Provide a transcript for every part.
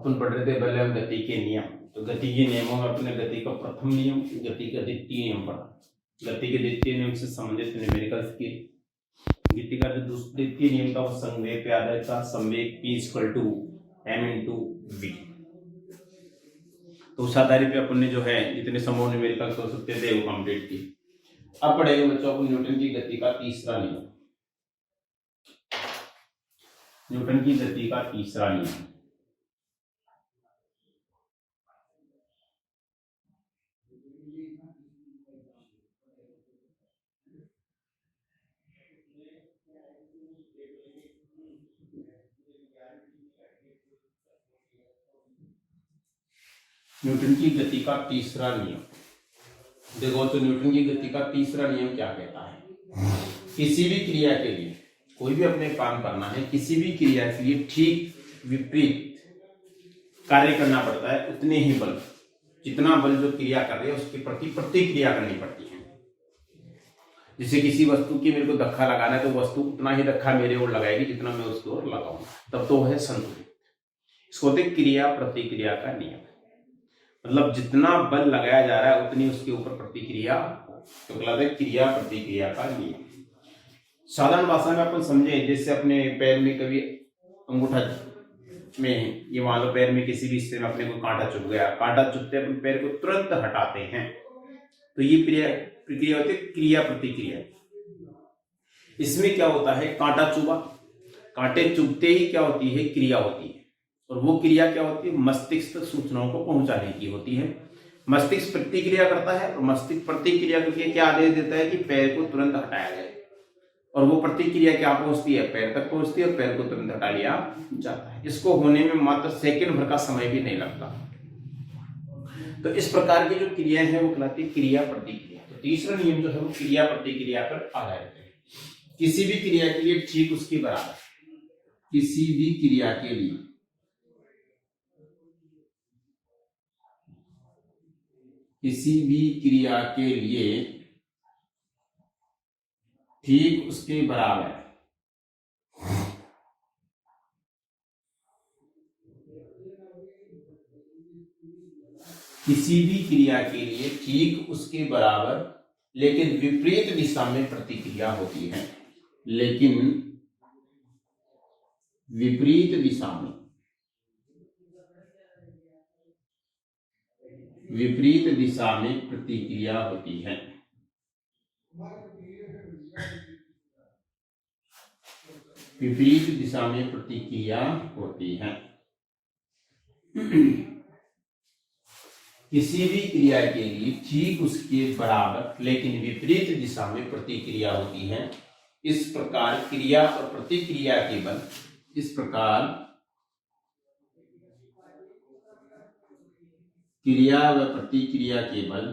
अपन पढ़ रहे थे पहले हम गति के नियम। तो गति के नियमों में अपने गति का प्रथम नियम, गति का द्वितीय नियम पढ़ा। गति के द्वितीय नियम से संबंधित न्यूमेरिकल स्किल। गति का जो द्वितीय नियम था वो संवेग पे आधारित था। संवेग P = m × v। तो उस आधार पे अपन ने जो है जितने संभव न्यूमेरिकल हो सकते थे वो कंप्लीट किए। अब पढ़ेंगे बच्चों अपन न्यूटन की गति का तीसरा नियम। न्यूटन की गति का तीसरा नियम। न्यूटन की गति का तीसरा नियम देखो। तो न्यूटन की गति का तीसरा नियम क्या कहता है? किसी भी क्रिया के लिए, कोई भी अपने काम करना है, किसी भी क्रिया के लिए ठीक विपरीत कार्य करना पड़ता है। उतने ही बल, जितना बल जो क्रिया कर रहे हैं उसके प्रति प्रतिक्रिया करनी पड़ती है। जैसे किसी वस्तु की मेरे को धक्का लगाना है तो वस्तु उतना ही धक्का मेरे ओर लगाएगी जितना मैं उसकी ओर लगाऊंगा, तब तो है संतुलित। इसको होते क्रिया प्रतिक्रिया का नियम। मतलब जितना बल लगाया जा रहा है उतनी उसके ऊपर प्रतिक्रिया, तो कहलाता है क्रिया प्रतिक्रिया का नियम। साधारण भाषा में अपन समझे, जैसे अपने पैर में कभी अंगूठा में, ये मान लो पैर में किसी भी हिस्से में अपने को कांटा चुभ गया, कांटा चुभते अपने पैर को तुरंत हटाते हैं, तो ये प्रक्रिया होती है क्रिया प्रतिक्रिया। इसमें क्या होता है, कांटा चुभा, कांटे चुभते ही क्या होती है, क्रिया होती है। और वो क्रिया क्या होती है, मस्तिष्क सूचनाओं को पहुंचाने की होती है। मस्तिष्क प्रतिक्रिया करता है और मस्तिष्क प्रतिक्रिया करके क्या आदेश देता है कि पैर को तुरंत हटाया जाए। और वो प्रतिक्रिया क्या पहुंचती है, पैर तक पहुंचती है और पैर को तुरंत हटा लिया जाता है। इसको होने में मात्र सेकंड भर का समय भी नहीं लगता। तो इस प्रकार की जो क्रियाएं हैं वो कहलाती है क्रिया प्रतिक्रिया। तो तीसरा नियम जो है वो क्रिया प्रतिक्रिया पर आधारित है। किसी भी क्रिया के लिए ठीक उसके बराबर, किसी भी क्रिया के लिए ठीक उसके बराबर किसी भी क्रिया के लिए ठीक उसके बराबर लेकिन विपरीत दिशा में प्रतिक्रिया होती है। लेकिन विपरीत दिशा में प्रतिक्रिया होती है। विपरीत दिशा में प्रतिक्रिया होती है। किसी भी क्रिया के लिए ठीक उसके बराबर लेकिन विपरीत दिशा में प्रतिक्रिया होती है। इस प्रकार क्रिया और प्रतिक्रिया के बल, किस प्रकार क्रिया व प्रतिक्रिया के बल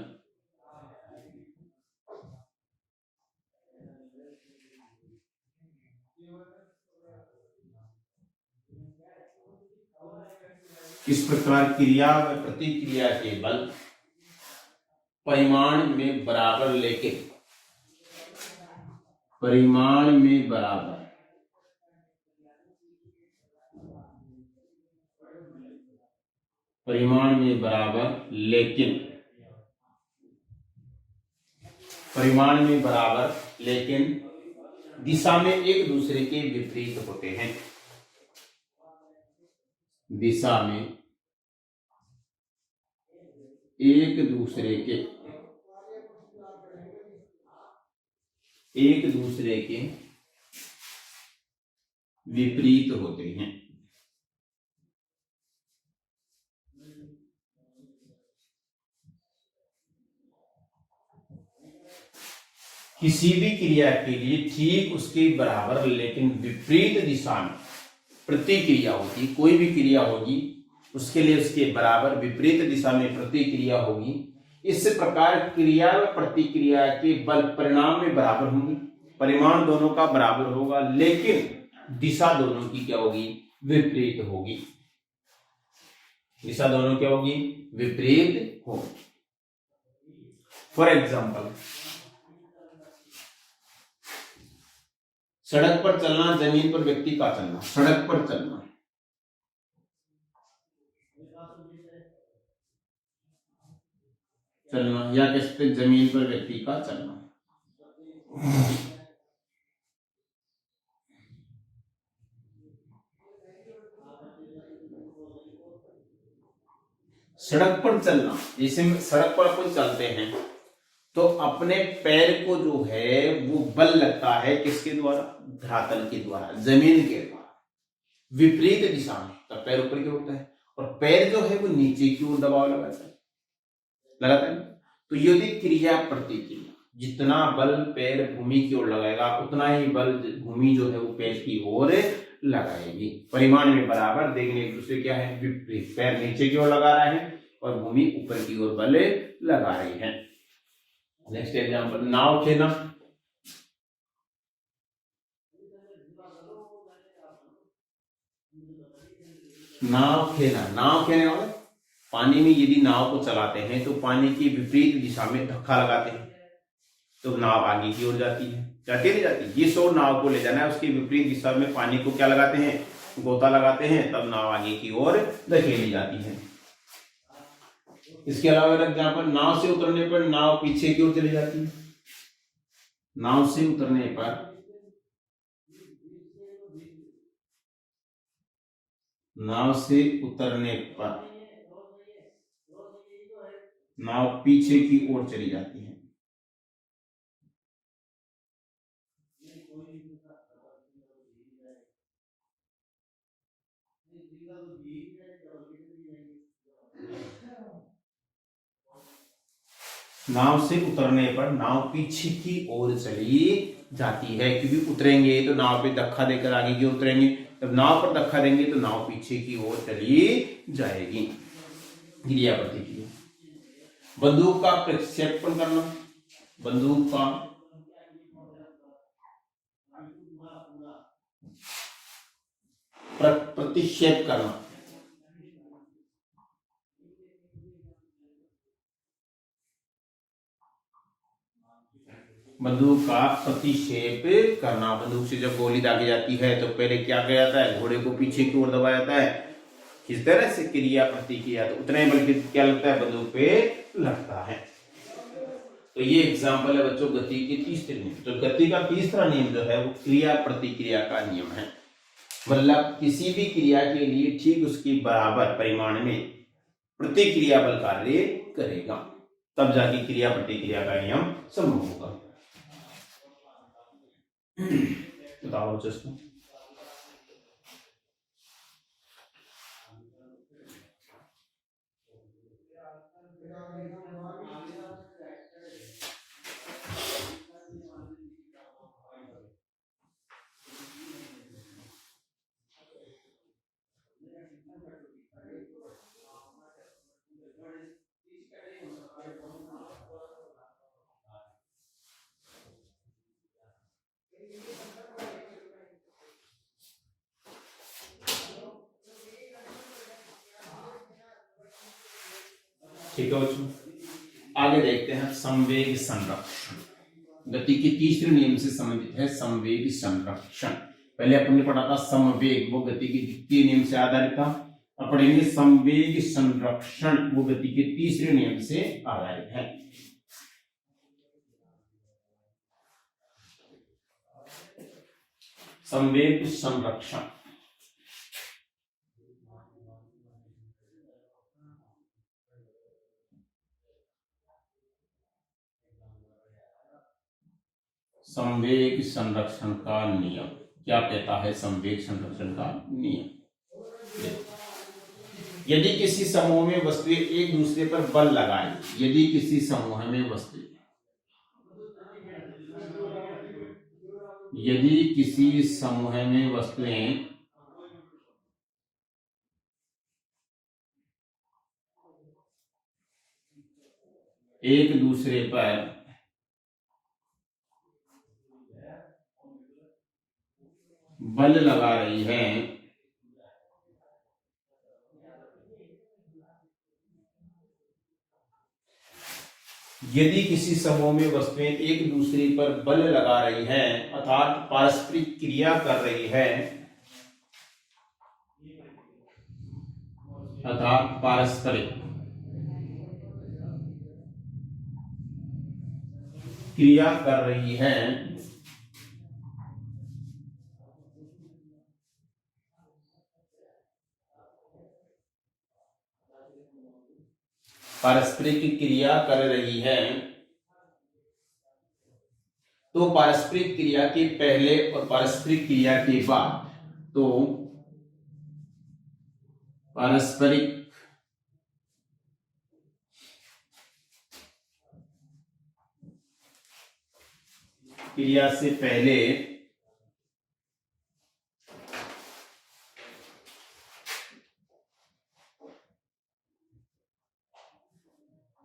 परिमाण में बराबर लेकिन दिशा में एक दूसरे के विपरीत होते हैं। दिशा में एक दूसरे के विपरीत होते हैं। किसी भी क्रिया के लिए ठीक उसके बराबर लेकिन विपरीत दिशा में प्रतिक्रिया होगी। कोई भी क्रिया होगी उसके लिए उसके बराबर विपरीत दिशा में प्रतिक्रिया होगी। इस प्रकार क्रिया व प्रतिक्रिया के बल परिणाम में बराबर होंगे। परिमाण दोनों का बराबर होगा लेकिन दिशा दोनों की क्या होगी, विपरीत होगी। दिशा दोनों क्या होगी, विपरीत होगी। फॉर एग्जाम्पल, सड़क पर चलना, जमीन पर व्यक्ति का चलना। सड़क पर चलना, चलना, या कह सकते जमीन पर व्यक्ति का चलना। सड़क पर चलना, जैसे सड़क पर अपन चलते हैं तो अपने पैर को जो है वो बल लगता है किसके द्वारा, धरातल के द्वारा, जमीन के द्वारा, विपरीत दिशा में, तब पैर ऊपर की ओर उठता है, और पैर जो है वो नीचे की ओर दबाव लगाता है। तो यदि क्रिया प्रतिक्रिया, जितना बल पैर भूमि की ओर लगाएगा उतना ही बल भूमि जो है वो पैर की ओर लगाएगी। परिमाण में बराबर, देखने एक दूसरे क्या है, विपरीत। पैर नीचे की ओर लगा रहा है और भूमि ऊपर की ओर बल लगा रही है। नेक्स्ट एग्जांपल, नाव खेलना। नाव खेलना, नाव खेलने वाले पानी में यदि नाव को चलाते हैं तो पानी की विपरीत दिशा में धक्का लगाते हैं तो नाव आगे की ओर जाती है, जाती नहीं जाती। जिस ओर नाव को ले जाना है उसकी विपरीत दिशा में पानी को क्या लगाते हैं, गोता लगाते हैं, तब नाव आगे की ओर धकेली जाती है। इसके अलावा एग्जांपल, नाव से उतरने पर नाव पीछे की ओर चली जाती है। नाव से उतरने पर नाव पीछे की ओर चली जाती है। नाव से उतरने पर नाव पीछे की ओर चली जाती है, क्योंकि उतरेंगे तो नाव पे धक्का देकर आगे की ओर उतरेंगे, जब नाव पर धक्का देंगे तो नाव पीछे की ओर चली जाएगी। क्रिया प्रतिक्रिया। बंदूक का प्रक्षेपण करना, बंदूक का प्रतिक्षेप करना, बंदूक का प्रतिक्षेप करना। बंदूक से जब गोली दागी जाती है तो पहले क्या किया जाता है, घोड़े को पीछे की ओर दबाया जाता है। किस तरह से क्रिया प्रतिक्रिया, तो उतने बल क्या लगता है, बंदूक पे लगता है। तो ये एग्जाम्पल है बच्चों गति के तीसरे नियम। तो गति का तीसरा नियम जो है वो क्रिया प्रतिक्रिया का नियम है। मतलब किसी भी क्रिया के लिए ठीक उसकी बराबर परिमाण में प्रतिक्रिया बल कार्य करेगा, तब जाके क्रिया प्रतिक्रिया का नियम संभव होगा। बताओ बच्चों, ठीक है बच्चों, आगे देखते हैं संवेग संरक्षण। गति के तीसरे नियम से संबंधित है संवेग संरक्षण। पहले अपन ने पढ़ा था समवेग, वो गति के द्वितीय नियम से आधारित था। अब पढ़ेंगे संवेग संरक्षण, वो गति के तीसरे नियम से आधारित है। संवेग संरक्षण। संवेग संरक्षण का नियम क्या कहता है? संवेग संरक्षण का नियम, यदि किसी समूह में वस्तुएं एक दूसरे पर बल लगाए, यदि किसी समूह में वस्तुएं, यदि किसी समूह में वस्तुएं एक दूसरे पर बल लगा रही है, यदि किसी समूह में वस्तुएं एक दूसरे पर बल लगा रही हैं अर्थात पारस्परिक क्रिया कर रही है, अर्थात पारस्परिक क्रिया कर रही है पारस्परिक क्रिया कर रही है, तो पारस्परिक क्रिया के पहले और पारस्परिक क्रिया के बाद, तो पारस्परिक क्रिया से पहले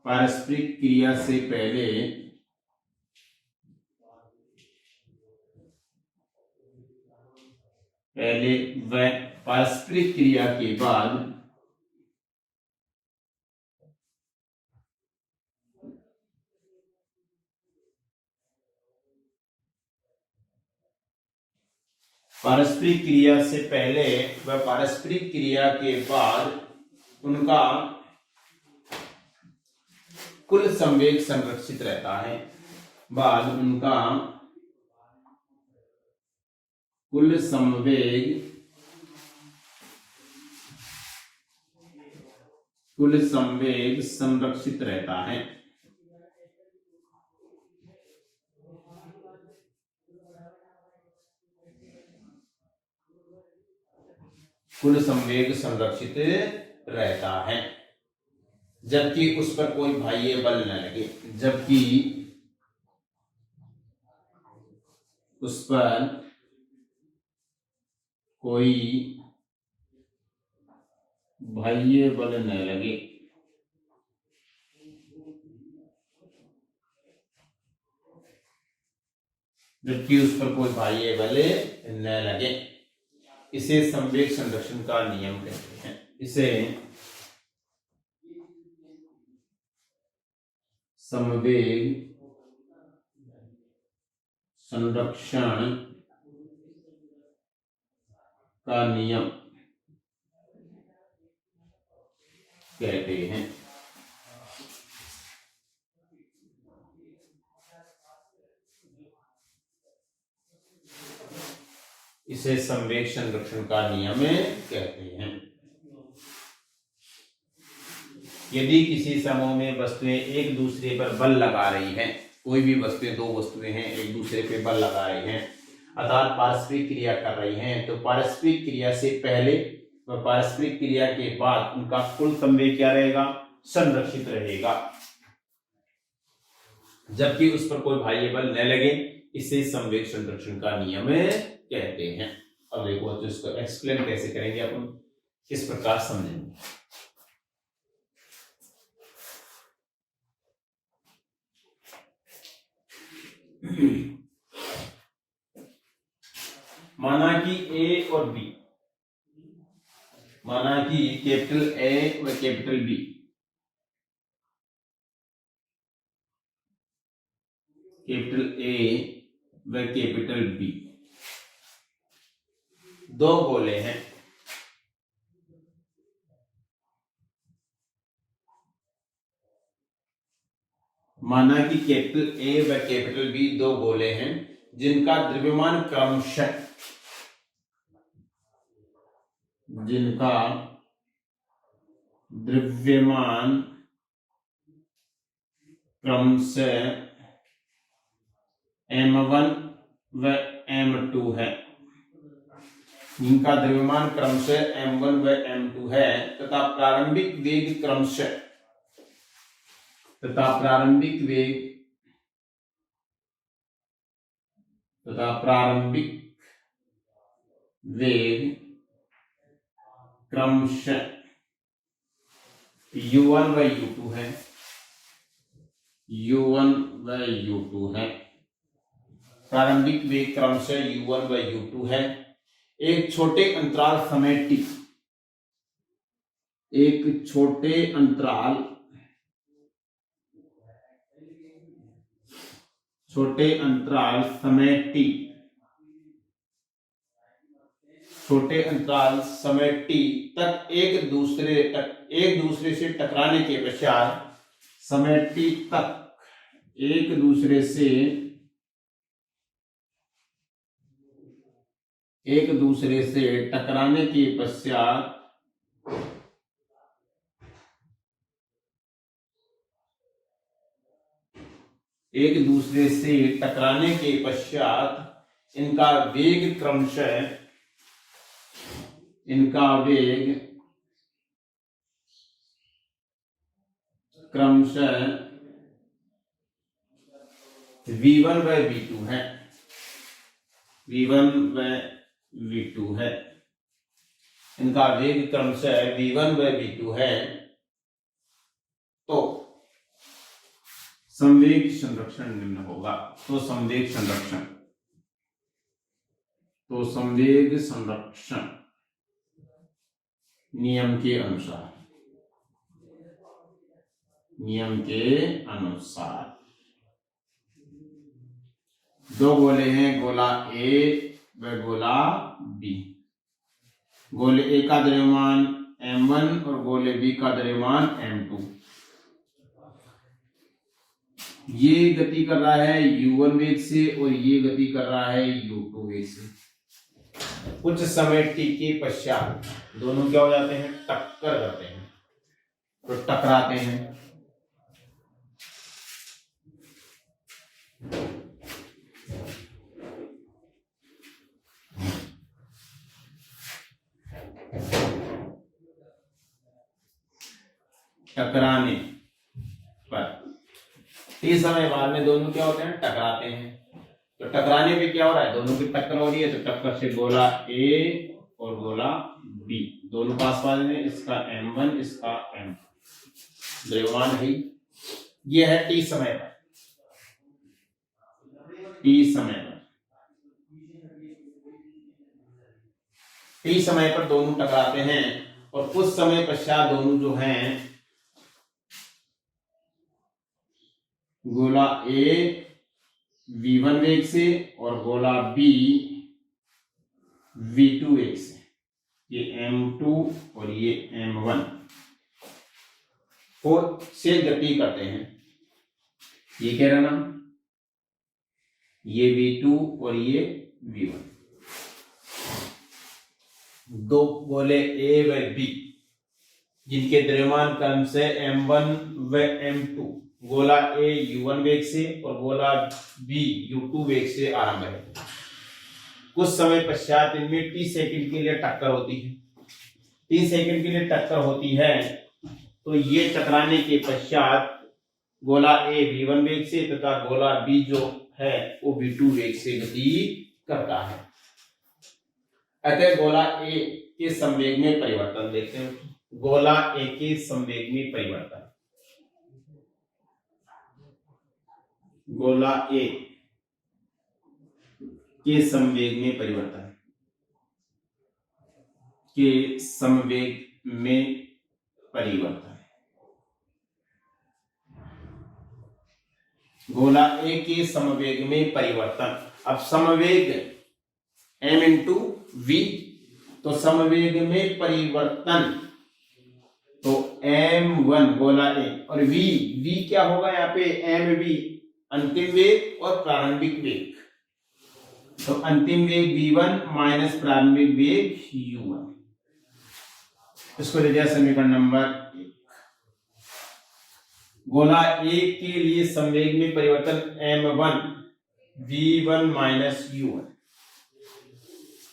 पारस्परिक क्रिया से पहले व पारस्परिक क्रिया के बाद पारस्परिक क्रिया से पहले व पारस्परिक क्रिया के बाद उनका कुल संवेग संरक्षित रहता है। बाद उनका कुल संवेग संरक्षित रहता है। कुल संवेग संरक्षित रहता है, जबकि उस पर कोई बाह्य बल न लगे। जबकि उस पर कोई बाह्य बल न लगे। जबकि उस पर कोई बाह्य बल न लगे, इसे संवेग संरक्षण का नियम कहते हैं। इसे संवेग संरक्षण का नियम कहते हैं। इसे संवेग संरक्षण का नियम कहते हैं। यदि किसी समूह में वस्तुएं एक दूसरे पर बल लगा रही हैं, कोई भी वस्तुएं, दो वस्तुएं हैं, एक दूसरे पे बल लगा रही हैं, अर्थात पारस्परिक क्रिया कर रही हैं, तो पारस्परिक क्रिया से पहले व पारस्परिक क्रिया के बाद उनका कुल संवेग क्या रहेगा? संरक्षित रहेगा, जबकि उस पर कोई बाह्य बल न लगे। इसे संवेग संरक्षण का नियम कहते हैं। अब देखो तो इसको एक्सप्लेन कैसे करेंगे, अपन किस प्रकार समझेंगे। माना कि ए और बी, माना कि कैपिटल ए व कैपिटल बी कैपिटल ए व कैपिटल बी दो गोले हैं। माना कि कैपिटल ए व कैपिटल बी दो गोले हैं, जिनका द्रव्यमान क्रमशः m1 व m2 है। जिनका द्रव्यमान क्रमशः m1 व m2 है तथा प्रारंभिक वेग क्रमशः u1 व u2 है। प्रारंभिक वेग क्रमशः u1 व u2 है। एक छोटे अंतराल समय t तक एक दूसरे से टकराने के पश्चात समय t तक एक दूसरे से टकराने के पश्चात इनका वेग क्रमशः v1 व v2 है। v1 व v2 है, इनका वेग क्रमशः v1 व v2 है। तो संवेग संरक्षण निम्न होगा। तो संवेग संरक्षण नियम के अनुसार दो गोले हैं, गोला ए व गोला बी। गोले ए का द्रव्यमान m1 और गोले बी का द्रव्यमान m2। ये गति कर रहा है u1 वेग से और ये गति कर रहा है u2 वेग से। कुछ समय t के पश्चात दोनों क्या हो जाते हैं, टक्कर करते हैं, तो टकराते हैं। टकराने पर t समय बाद में दोनों क्या होते हैं, टकराते हैं। तो टकराने पे क्या हो रहा है, दोनों की टक्कर हो रही है, तो टक्कर से गोला ए और गोला बी दोनों पास में, इसका m1 इसका m2 द्रव्यमान है। ये है t समय पर। t समय पर दोनों टकराते हैं और कुछ समय पश्चात दोनों जो हैं, गोला ए v1 वेग से और गोला बी v2 वेग से, ये m2 और ये m1 को से गति करते हैं। ये क्या रहा ना, ये v2 और ये v1। दो गोले a व b जिनके द्रव्यमान क्रम से m1 व m2, गोला ए u1 वेग से और गोला बी u2 वेग से आरंभ है। कुछ समय पश्चात इनमें t सेकंड के लिए टक्कर होती है। t सेकंड के लिए टक्कर होती है तो ये टकराने के पश्चात गोला ए v1 वेग से तथा गोला बी जो है वो v2 वेग से गति करता है। अतः गोला ए के संवेग में परिवर्तन देखते हैं। गोला ए के संवेग में परिवर्तन, गोला ए के संवेग में परिवर्तन, गोला ए के समवेग में परिवर्तन। अब समवेग m इंटू v, तो समवेग में परिवर्तन, तो m1 गोला ए और v क्या होगा यहाँ पे, mv अंतिम वेग और प्रारंभिक वेग, तो अंतिम वेग v1 माइनस प्रारंभिक वेग u1। इसको ले जाए समीकरण नंबर 1। गोला ए के लिए संवेग में परिवर्तन m1 v1 माइनस u1।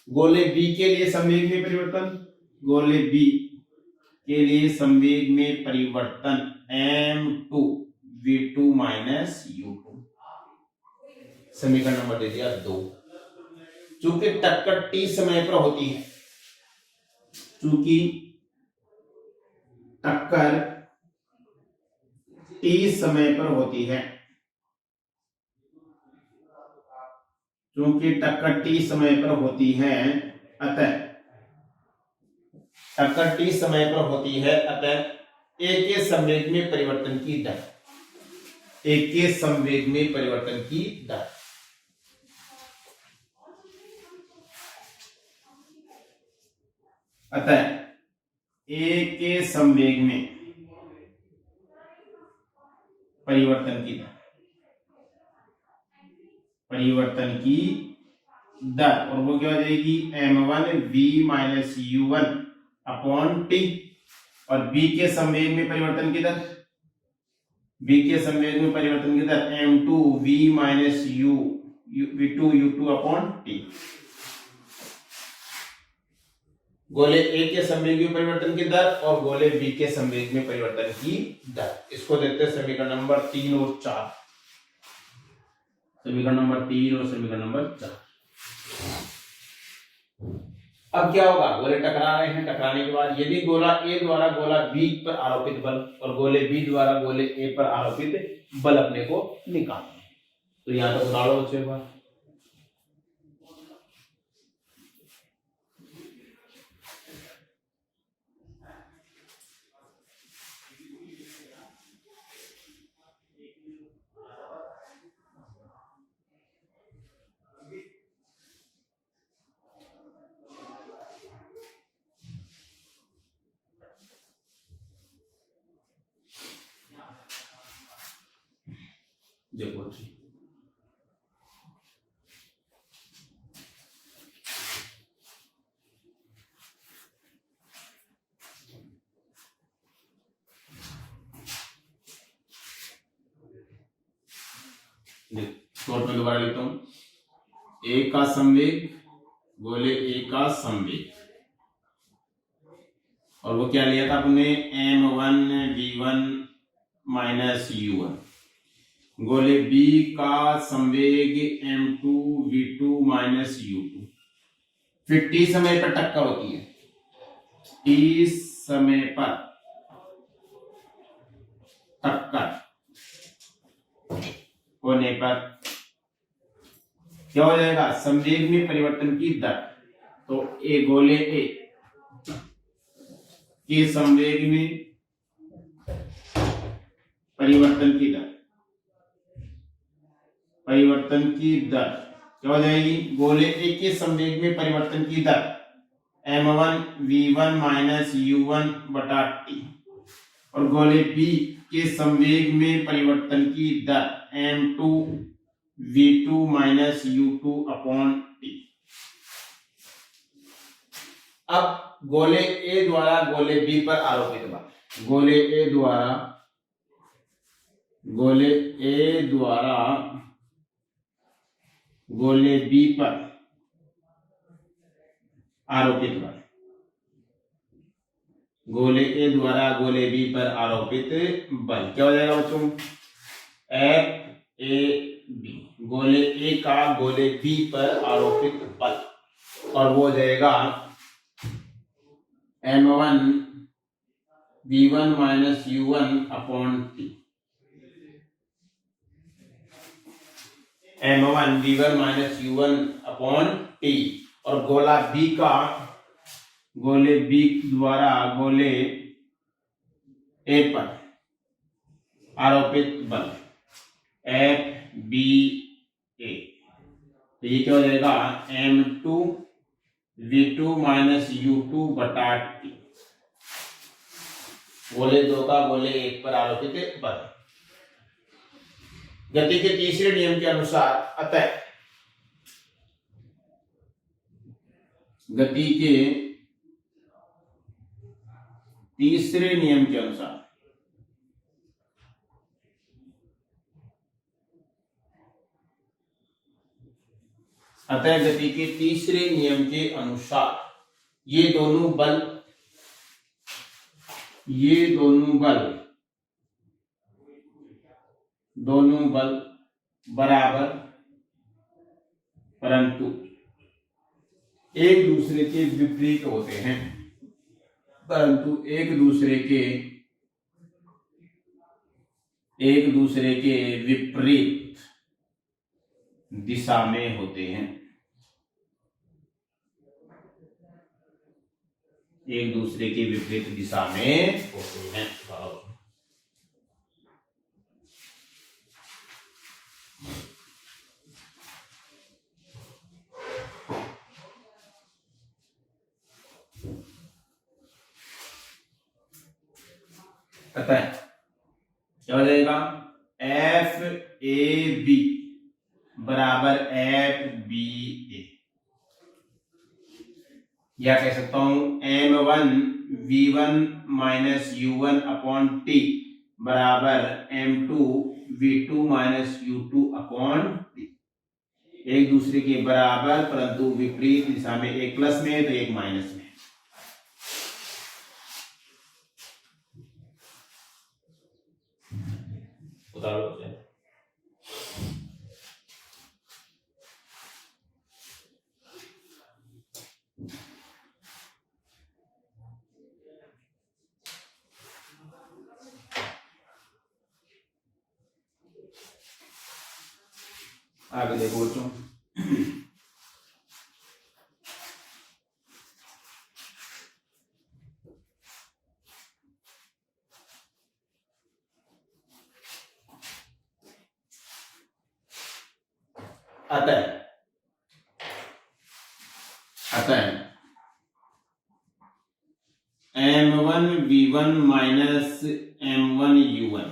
गोले बी के लिए संवेग में परिवर्तन, गोले बी के लिए संवेग में परिवर्तन m2 v2 माइनस u2। समीकरण नंबर दे दिया 2। चूंकि टक्कर t समय पर होती है, चूंकि टक्कर t समय पर होती है, चूंकि टक्कर t समय पर होती है, अतः टक्कर t समय पर होती है, अतः a के संवेग में परिवर्तन की दर, a के संवेग में परिवर्तन की दर, अतः a के संवेग में परिवर्तन की दर परिवर्तन की दर, और वो क्या हो जाएगी m1 v minus u1 upon T, और b के संवेग में परिवर्तन की दर, b के संवेग में परिवर्तन की दर m2 v minus v2 u2 upon T. गोले A के संवेग में परिवर्तन की दर और गोले B के संवेग में परिवर्तन की दर, इसको देखते हैं समीकरण नंबर 3 और 4। समीकरण नंबर 3 और समीकरण नंबर 4। अब क्या होगा, गोले टकरा रहे हैं, टकराने के बाद यदि गोला A द्वारा गोला B पर आरोपित बल और गोले B द्वारा गोले A पर आरोपित बल अपने को निकालना है, तो यहां तक उतारो बच्चे एक बार। देखो जी, शॉर्ट में दोबारा लिखता हूं, ए का संवेग गोले ए का संवेग, और वो क्या लिया था आपने m1 v1 माइनस u1, गोले B का संवेग m2 v2 माइनस u2। फिर t समय पर टक्कर होती है, t समय पर टक्कर होने पर क्या हो जाएगा, संवेग में परिवर्तन की दर, तो ए गोले A के संवेग में परिवर्तन की दर, परिवर्तन की दर क्या हो जाएगी, गोले A के संवेग में परिवर्तन की दर m1 v1 माइनस u1 बटा t, और गोले B के संवेग में परिवर्तन की दर m2 v2 minus u2 upon t। अब गोले A द्वारा गोले B पर आरोपित बल, गोले A द्वारा गोले B पर आरोपित बल, गोले A द्वारा गोले B पर आरोपित बल क्या हो जाएगा बच्चों, FAB, गोले A का गोले B पर आरोपित बल, और वो हो जाएगा m1 v1 minus u1 upon t, m1 v1 minus u1 upon t, और गोला B का गोले B द्वारा गोले A पर आरोपित बल FBA, तो ये क्या हो जाएगा m2 v2 माइनस u2 बटा t, गोले 2 का गोले 1 पर आरोपित बल। गति के तीसरे नियम के अनुसार, अतः गति के तीसरे नियम के अनुसार अतः गति के तीसरे नियम के अनुसार ये दोनों बल बराबर परंतु एक दूसरे के विपरीत होते हैं, एक दूसरे के विपरीत दिशा में होते हैं, एक दूसरे के विपरीत दिशा में होते हैं। अतः क्या हो जाएगा FAB बराबर एफ बी ए, या कह सकता हूं M1 V1 minus U1 upon T बराबर M2 V2 minus U2 upon T, एक दूसरे के बराबर परंतु विपरीत दिशा में, एक प्लस में तो एक माइनस में। आगे देखो बच्चों, अतः M1 V1 minus M1 U1,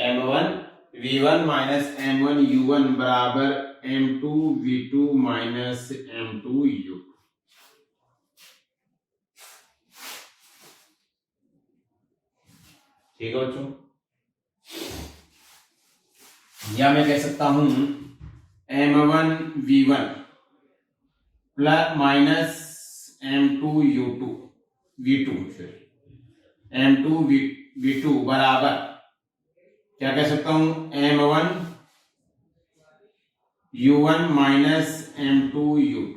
M1 V1 minus M1 U1 बराबर M2 V2 minus M2 U2। ठीक है बच्चों, या मैं कह सकता हूं M1 V1 plus minus M2 U2 V2 M2 V2 बराबर क्या कह सकता हूं M1 U1 minus M2 U2।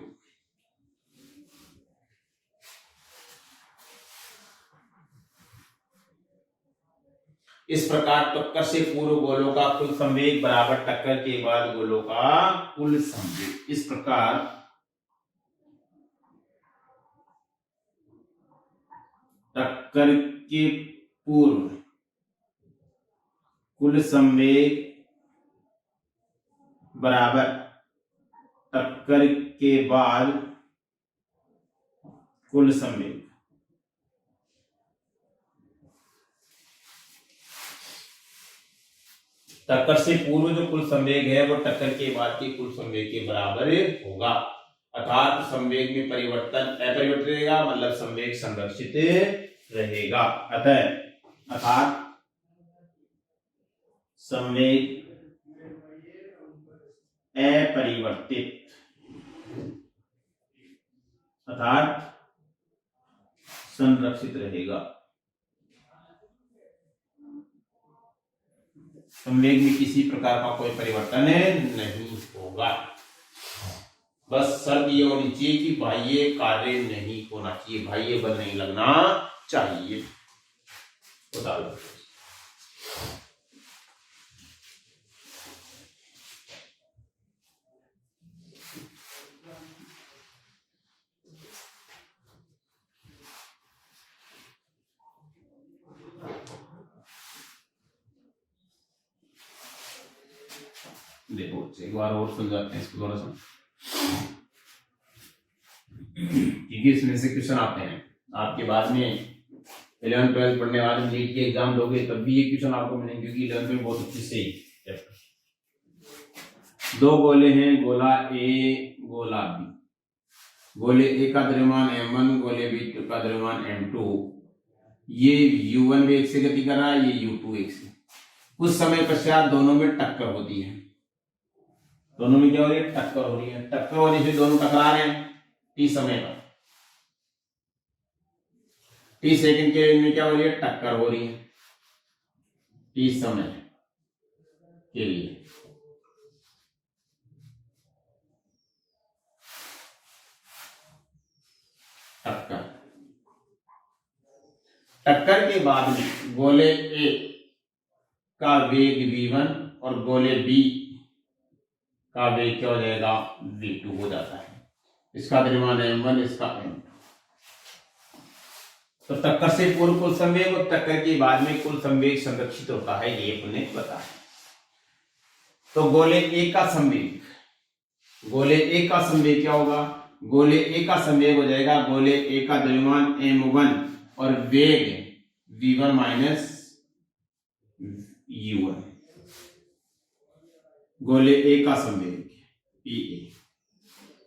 इस प्रकार टक्कर से पूर्व गोलों का कुल संवेग बराबर टक्कर के बाद गोलों का कुल संवेग। इस प्रकार टक्कर के पूर्व कुल संवेग बराबर टक्कर के बाद कुल संवेग। टक्कर से पूर्व जो कुल संवेग है वो टक्कर के बाद के कुल संवेग के बराबर होगा, अर्थात संवेग में परिवर्तन अपरिवर्तित रहेगा, मतलब संवेग संरक्षित रहेगा। अर्थात संवेग अपरिवर्तित, अर्थात संरक्षित रहेगा। संवेग में किसी प्रकार का कोई परिवर्तन नहीं होगा। बस शर्त ये होनी चाहिए कि बाह्य कार्य नहीं होना चाहिए, बाह्य बल नहीं लगना चाहिए। बता दो देखो एक बार और समझाते हैं इसको थोड़ा सा, क्योंकि इसमें से क्वेश्चन आते हैं आपके बाद में 11th 12th पढ़ने वाले नीट के एग्जाम दोगे तब भी ये क्वेश्चन आपको मिलेंगे, क्योंकि 11th में बहुत अच्छे से दो गोले हैं, गोला ए गोला बी। गोले ए का द्रव्यमान m1, गोले बी का द्रव्यमान m2। ये u1 वेग से गति कर रहा है, ये u2 वेग से। कुछ समय पश्चात दोनों में टक्कर होती है। दोनों में क्या हो रही है? टक्कर हो रही है। टक्कर होने से दोनों टकरा रहे हैं टी समय पर, टी सेकंड के लिए क्या हो रही है? टक्कर हो रही है टी समय के लिए। टक्कर, टक्कर के बाद में गोले ए का वेग v1 और गोले बी का वेग क्या हो जाएगा? v2 हो जाता है। इसका द्रव्यमान m1, इसका m2। तो टक्कर से पूर्व कुल संवेग और टक्कर के बाद में कुल संवेग संरक्षित होता है, ये अपने बताया। तो गोले ए का संवेग, गोले ए का संवेग क्या होगा? गोले ए का संवेग हो जाएगा गोले ए का द्रव्यमान m1 और वेग v1 माइनस u1। गोले ए का संवेग पी ए,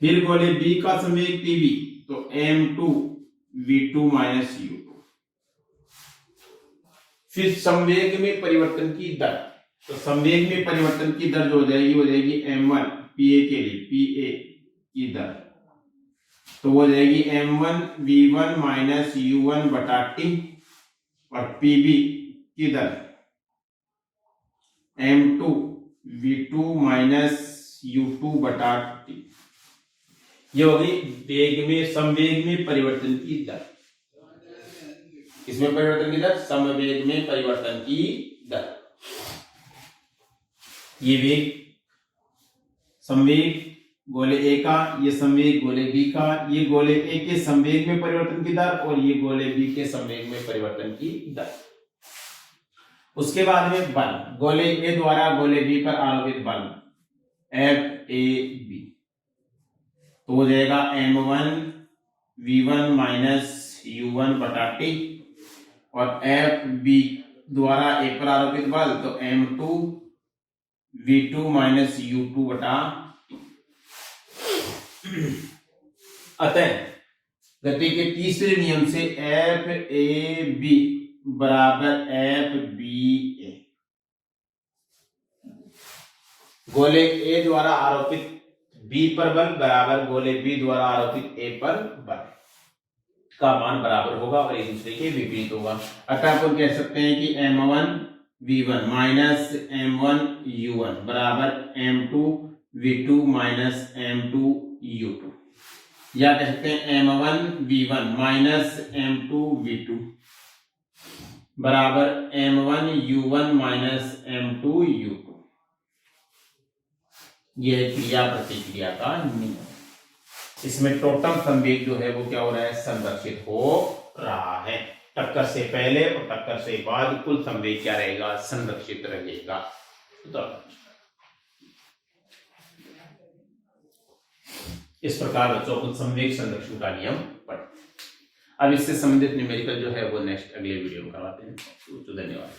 फिर गोले बी का संवेग पी बी, तो m2v2 माइनस u2। फिर संवेग में परिवर्तन की दर, तो संवेग में परिवर्तन की दर जो हो जाएगी m1 pa के लिए pa की दर, तो वो जाएगी m1 v1 माइनस u1 बटा t, और pb की दर m2 v2 माइनस u2 बटा t। ये होगी वेग में, संवेग में परिवर्तन की दर। किसमें परिवर्तन की दर? समवेग में परिवर्तन की दर। ये वेग संवेग गोले ए का, ये संवेग गोले बी का, ये गोले ए के संवेग में परिवर्तन की दर और ये गोले बी के संवेग में परिवर्तन की दर। उसके बाद में बल, गोले ए द्वारा गोले बी पर आरोपित बल एफ ए बी, तो हो जाएगा m1 v1 माइनस u1 बटा टी, और एफ बी द्वारा ए पर आरोपित बल तो m2 v2 माइनस u2 बटा टी। अतः गति के तीसरे नियम से एफ ए बी बराबर एफ बी ए, गोले ए द्वारा आरोपित बी पर बल बराबर गोले बी द्वारा आरोपित ए पर बल का मान बराबर होगा और एक दूसरे के विपरीत होगा। अतः अपन कह सकते हैं कि m1 v1 minus m1 u1 बराबर m2 v2 minus m2 u2, या कह सकते हैं m1 v1 minus m2 v2 बराबर m1 u1 minus m2 u2। यह क्रिया प्रतिक्रिया का नियम। इसमें टोटल संवेग जो है वो क्या हो रहा है? संरक्षित हो रहा है। टक्कर से पहले और टक्कर से बाद कुल संवेग क्या रहेगा? संरक्षित रहेगा। तो इस प्रकार बच्चों को संवेग संरक्षण का नियम पढ़े। अब इससे संबंधित न्यूमेरिकल जो है वो नेक्स्ट अगले वीडियो में करवाते हैं। तो धन्यवाद।